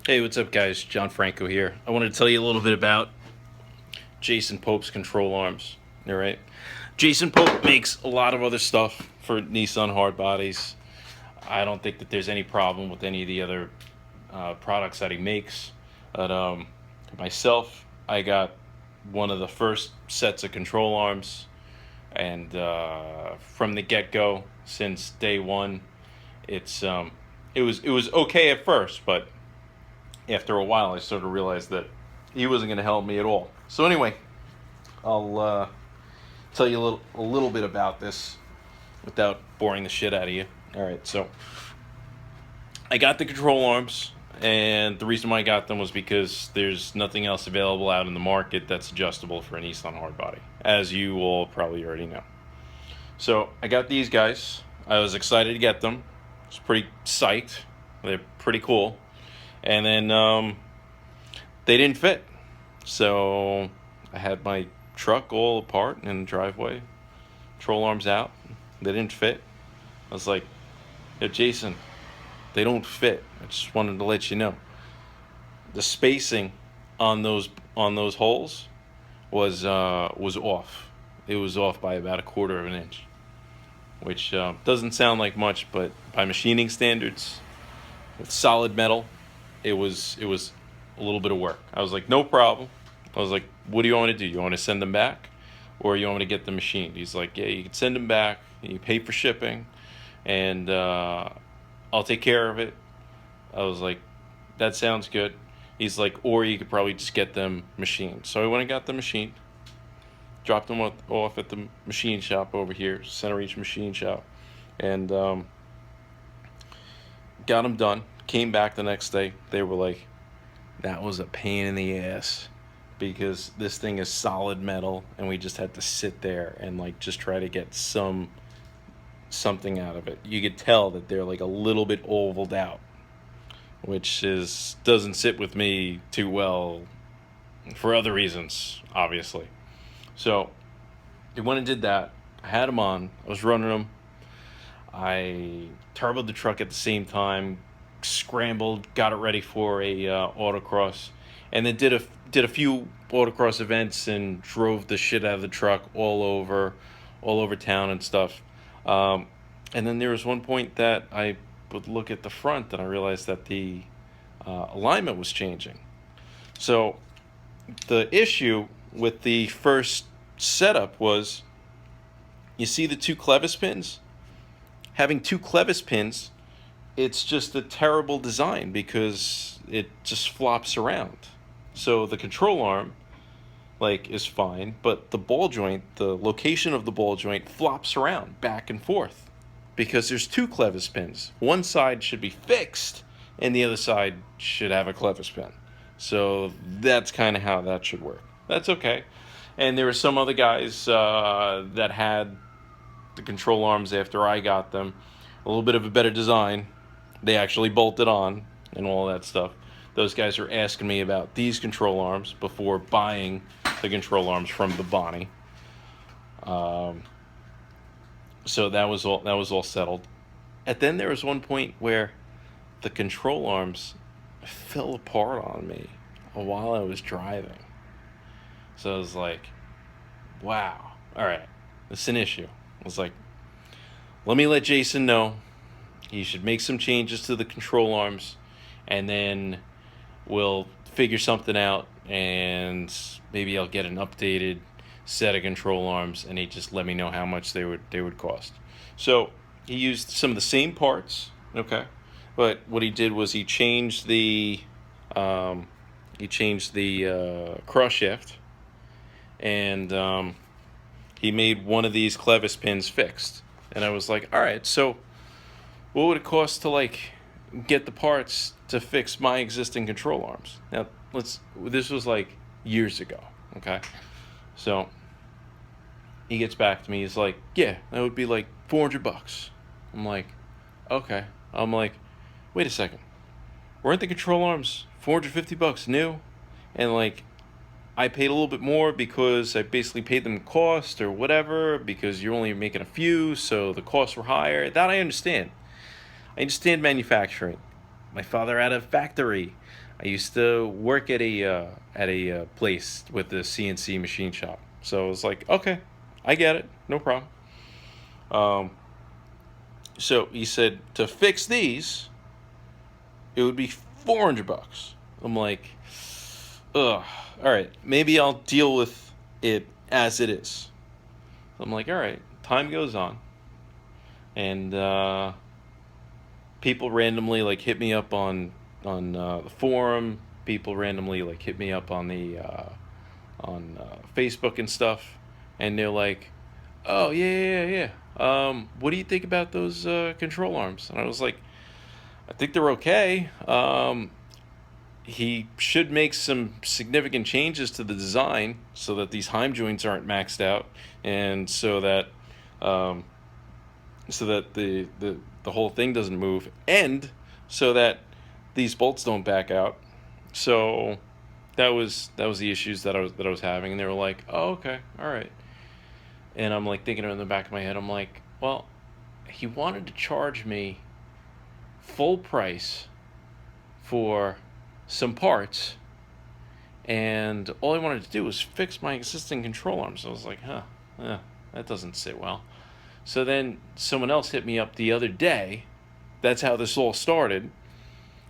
Hey, what's up, guys? John Franco here. I wanted to tell you a little bit about Jason Pope's control arms. All right. Jason Pope makes a lot of other stuff for Nissan hard bodies. I don't think that there's any problem with any of the other products that he makes. But myself, I got one of the first sets of control arms, and from the get go, since day one, it's it was okay at first, but after a while, I sort of realized that he wasn't going to help me at all. So anyway, I'll tell you a little bit about this without boring the shit out of you. All right, so I got the control arms, and the reason why I got them was because there's nothing else available out in the market that's adjustable for a Nissan hardbody, as you all probably already know. So I got these guys. I was excited to get them. I was pretty psyched. They're pretty cool. And then they didn't fit. So I had my truck all apart in the driveway, control arms out. They didn't fit. I was like, "Yo, Jason, they don't fit. I just wanted to let you know." The spacing on those holes was off. It was off by about a quarter of an inch, which doesn't sound like much, but by machining standards, with solid metal, it was a little bit of work. I was like, no problem. I was like, what do you want me to do? You want to send them back, or you want me to get them machined? He's like, yeah, you can send them back. You pay for shipping, and I'll take care of it. I was like, that sounds good. He's like, or you could probably just get them machined. So I went and got them machined. Dropped them off at the machine shop over here, Center Reach Machine Shop, and got them done. Came back the next day. They were like, that was a pain in the ass because this thing is solid metal, and we just had to sit there and like just try to get something out of it. You could tell that they're like a little bit ovaled out, which is doesn't sit with me too well for other reasons, obviously. So I went and did that. I had them on. I was running them. I turboed the truck at the same time, scrambled, got it ready for a autocross, and then did a few autocross events and drove the shit out of the truck all over town and stuff. And then there was one point that I would look at the front and I realized that the alignment was changing. So the issue with the first setup was, you see the two clevis pins? Having two clevis pins, it's just a terrible design because it just flops around. So the control arm, like, is fine, but the ball joint, the location of the ball joint flops around back and forth because there's two clevis pins. One side should be fixed and the other side should have a clevis pin. So that's kind of how that should work. That's okay. And there were some other guys that had the control arms after I got them. A little bit of a better design. They actually bolted on and all that stuff. Those guys are asking me about these control arms before buying the control arms from Beebani. So that was all settled. And then there was one point where the control arms fell apart on me while I was driving. So I was like, wow, all right, this is an issue. I was like, let me let Jason know. He should make some changes to the control arms, and then we'll figure something out, and maybe I'll get an updated set of control arms, and he just let me know how much they would cost. So he used some of the same parts, okay, but what he did was he changed the cross shaft, and he made one of these clevis pins fixed. And I was like, all right, so what would it cost to like get the parts to fix my existing control arms? Now, this was like years ago, okay? So he gets back to me. He's like, yeah, that would be like $400. I'm like, okay. I'm like, wait a second. Weren't the control arms $450 new? And like, I paid a little bit more because I basically paid them cost or whatever because you're only making a few, so the costs were higher. That I understand. I understand manufacturing. My father had a factory. I used to work at a place with the CNC machine shop. So I was like, okay, I get it, no problem. Um, so he said to fix these, it would be $400. I'm like, ugh, all right, maybe I'll deal with it as it is. So I'm like, all right, time goes on, and people randomly like hit me up on the forum. People randomly like hit me up on the on Facebook and stuff, and they're like, "Oh yeah. What do you think about those control arms?" And I was like, "I think they're okay. He should make some significant changes to the design so that these Heim joints aren't maxed out, and um, so that the whole thing doesn't move, and so that these bolts don't back out." So that was the issues that I was having, and they were like, "Oh, okay, all right." And I'm like thinking in the back of my head, I'm like, well, he wanted to charge me full price for some parts, and all I wanted to do was fix my existing control arms. So I was like, yeah, that doesn't sit well. So then someone else hit me up the other day. That's how this all started.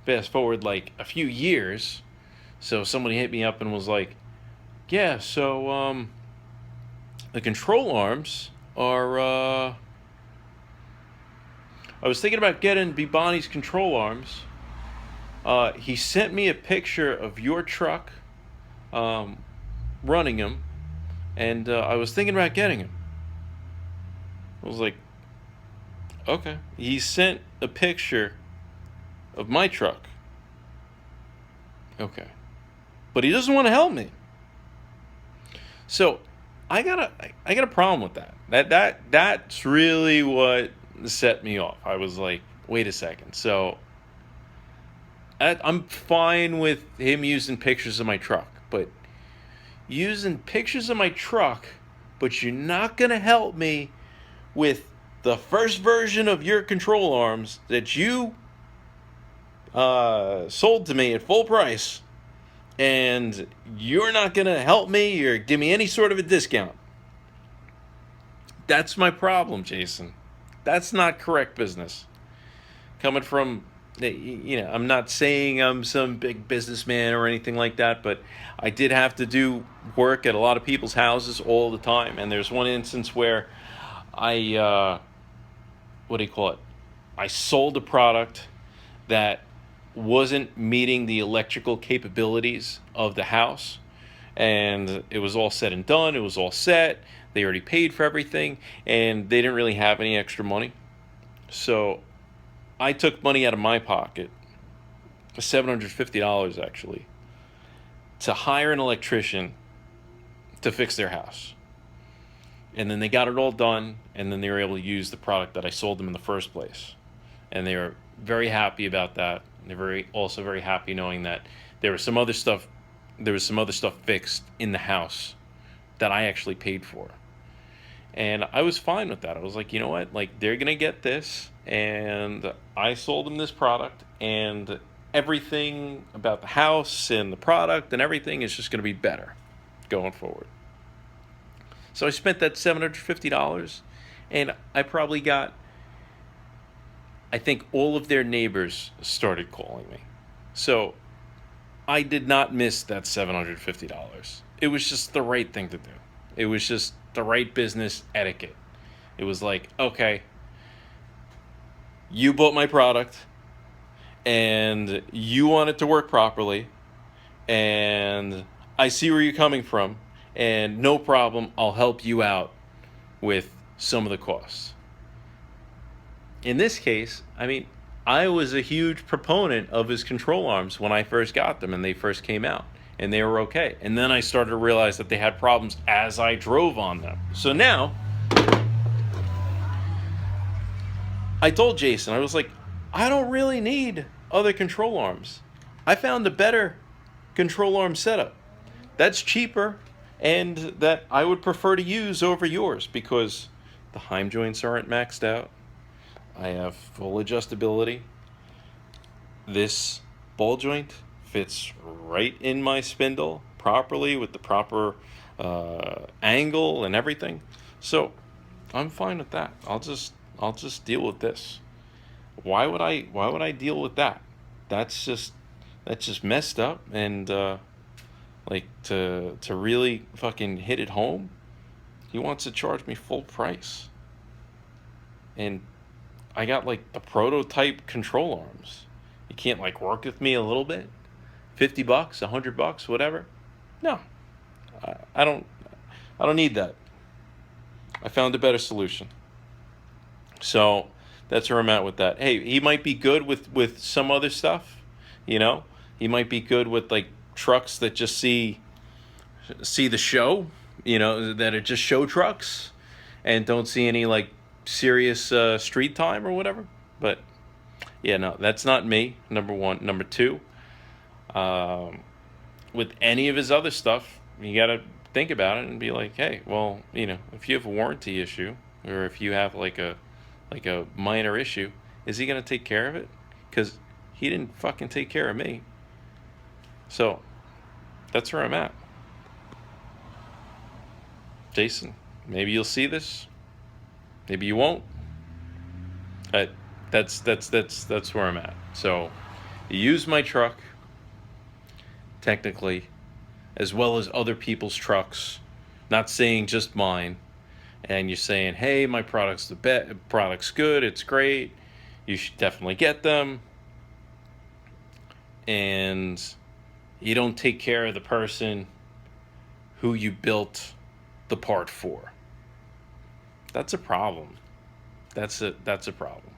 Fast forward like a few years. So somebody hit me up and was like, yeah, so the control arms are I was thinking about getting Beebani's control arms. He sent me a picture of your truck running them, and I was thinking about getting them. I was like, okay. He sent a picture of my truck. Okay. But he doesn't want to help me. So I got a problem with that. That's really what set me off. I was like, wait a second. So I'm fine with him using pictures of my truck, but using pictures of my truck, but you're not gonna help me with the first version of your control arms that you sold to me at full price, and you're not gonna help me or give me any sort of a discount. That's my problem, Jason. That's not correct business. Coming from, I'm not saying I'm some big businessman or anything like that, but I did have to do work at a lot of people's houses all the time. And there's one instance where what do you call it? I sold a product that wasn't meeting the electrical capabilities of the house, and it was all said and done. It was all set. They already paid for everything, and they didn't really have any extra money. So I took money out of my pocket, $750 actually, to hire an electrician to fix their house. And then they got it all done, and then they were able to use the product that I sold them in the first place. And they were very happy about that. They're also very happy knowing that there was some other stuff fixed in the house that I actually paid for. And I was fine with that. I was like, you know what? Like, they're going to get this, and I sold them this product, and everything about the house and the product and everything is just going to be better going forward. So I spent that $750, and I probably got, I think all of their neighbors started calling me. So I did not miss that $750. It was just the right thing to do. It was just the right business etiquette. It was like, okay, you bought my product, and you want it to work properly, and I see where you're coming from, and no problem, I'll help you out with some of the costs. In this case, I mean, I was a huge proponent of his control arms when I first got them and they first came out, and they were okay. And then I started to realize that they had problems as I drove on them. So now, I told Jason, I was like, I don't really need other control arms. I found a better control arm setup that's cheaper and that I would prefer to use over yours, because the Heim joints aren't maxed out. I have full adjustability. this ball joint fits right in my spindle properly with the proper angle and everything. So I'm fine with that. I'll just deal with this. Why would I deal with that? That's just that's just messed up. And like, to really fucking hit it home, he wants to charge me full price. And I got like the prototype control arms. You can't like work with me a little bit? $50, $100, whatever? No. I don't need that. I found a better solution. So that's where I'm at with that. Hey, he might be good with some other stuff, you know. He might be good with like trucks that just see the show, that are just show trucks, and don't see any like serious street time or whatever. But yeah, no, that's not me. Number one. Number two, with any of his other stuff, you got to think about it and be like, hey, well, if you have a warranty issue, or if you have like a minor issue, is he gonna take care of it? Because he didn't fucking take care of me. So that's where I'm at. Jason, maybe you'll see this, maybe you won't. That's where I'm at. So you use my truck, technically, as well as other people's trucks, not saying just mine. And you're saying, hey, my product's good, it's great, you should definitely get them. And you don't take care of the person who you built the part for. That's a problem. That's a problem.